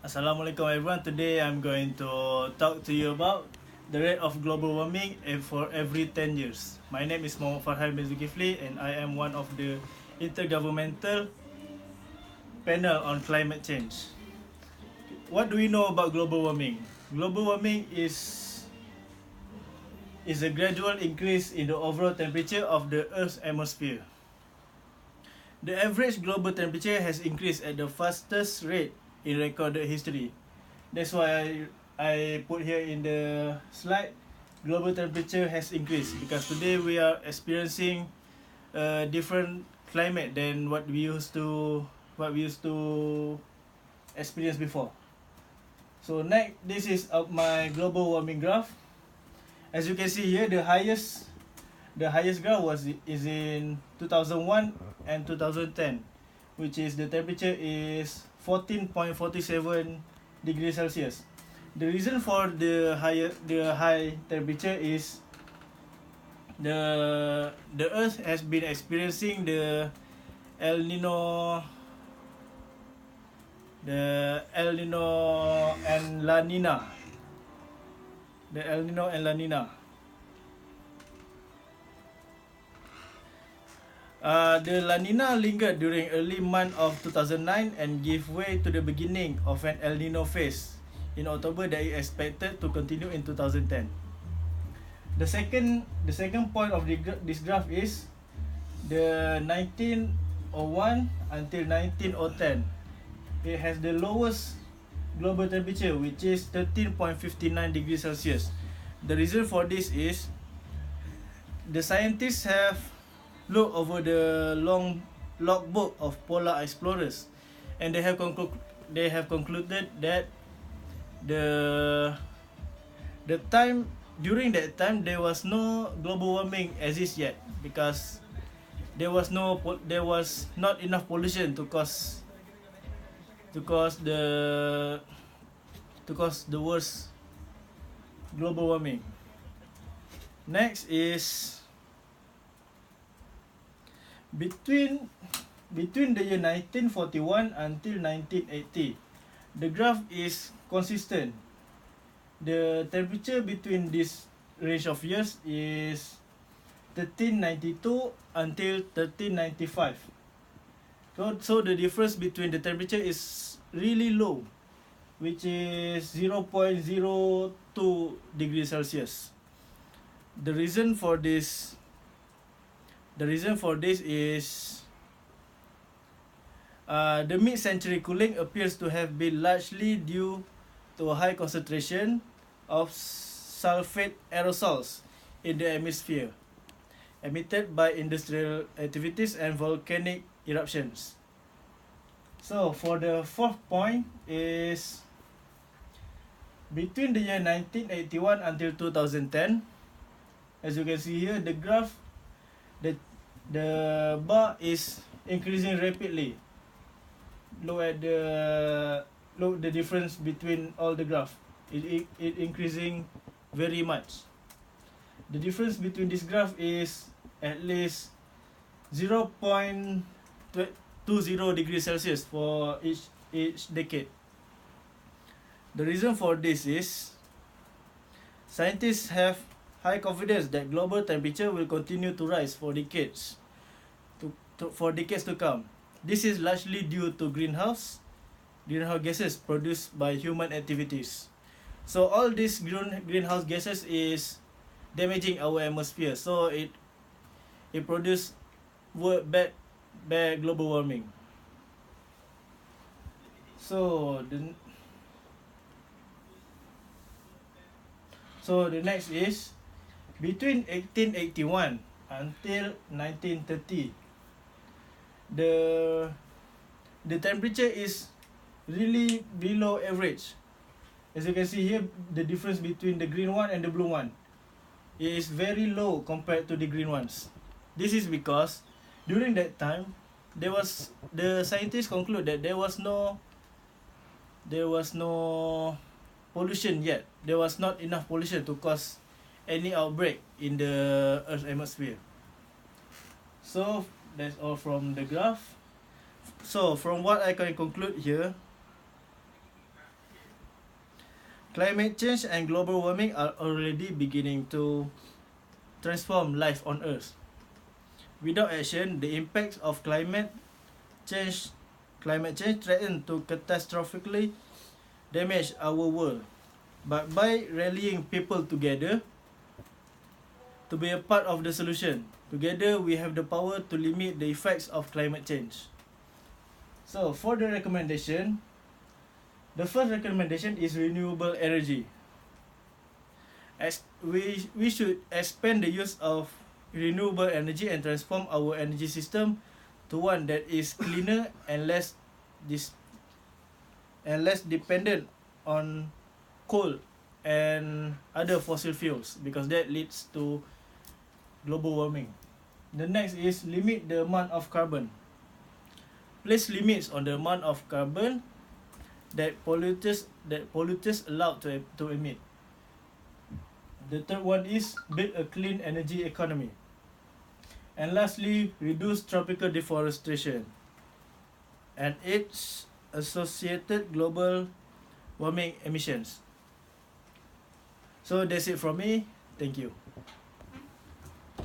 Assalamualaikum everyone. Today I'm going to talk to you about the rate of global warming for every 10 years. My name is Farhan bin Zulkifle and I am one of the intergovernmental panel on climate change. What do we know about global warming? Global warming is a gradual increase in the overall temperature of the Earth's atmosphere. The average global temperature has increased at the fastest rate in recorded history. That's why I put here in the slide, global temperature has increased because today we are experiencing a different climate than what we used to experience before. So next, this is my global warming graph. As you can see here, the highest graph is in 2001 and 2010, which is the temperature is 14.47 degrees Celsius. The reason for the high temperature is the Earth has been experiencing the El Nino and La Nina. The El Nino and La Nina. The La Nina lingered during early month of 2009 and gave way to the beginning of an El Nino phase in October that is expected to continue in 2010. The second point of this graph is the 1901 until 1910. It has the lowest global temperature, which is 13.59 degrees Celsius. The reason for this is the scientists have looked over the long logbook of polar explorers, and they have concluded that the time during that time there was no global warming exist yet because there was not enough pollution to cause the worst global warming. Next is between the year 1941 until 1980, the graph is consistent. The temperature between this range of years is 1392 until 1395. So the difference between the temperature is really low, which is 0.02 degrees Celsius. The reason for this is the mid-century cooling appears to have been largely due to a high concentration of sulfate aerosols in the atmosphere, emitted by industrial activities and volcanic eruptions. So for the fourth point is between the year 1981 until 2010. As you can see here, the graph, the bar is increasing rapidly. Look the difference between all the graph. It increasing very much. The difference between this graph is at least 0.20 degrees Celsius for each decade. The reason for this is scientists have high confidence that global temperature will continue to rise for decades to come. This is largely due to greenhouse gases produced by human activities. So all these greenhouse gases is damaging our atmosphere. So it produce bad global warming. So the next is between 1881 until 1930. The temperature is really below average. As you can see here, the difference between the green one and the blue one is very low compared to the green ones. This is because during that time the scientists conclude that there was no pollution yet. There was not enough pollution to cause any outbreak in the Earth's atmosphere. So that's all from the graph. So from what I can conclude here, Climate change and global warming are already beginning to transform life on Earth. Without action, the impacts of change threaten to catastrophically damage our world. But by rallying people together to be a part of the solution, together we have the power to limit the effects of climate change. So for the recommendation, the first recommendation is renewable energy. As we should expand the use of renewable energy and transform our energy system to one that is cleaner and less dependent on coal and other fossil fuels, because that leads to global warming. The next is limit the amount of carbon. Place limits on the amount of carbon that polluters allowed to emit. The third one is build a clean energy economy. And lastly, reduce tropical deforestation and its associated global warming emissions. So that's it from me. Thank you.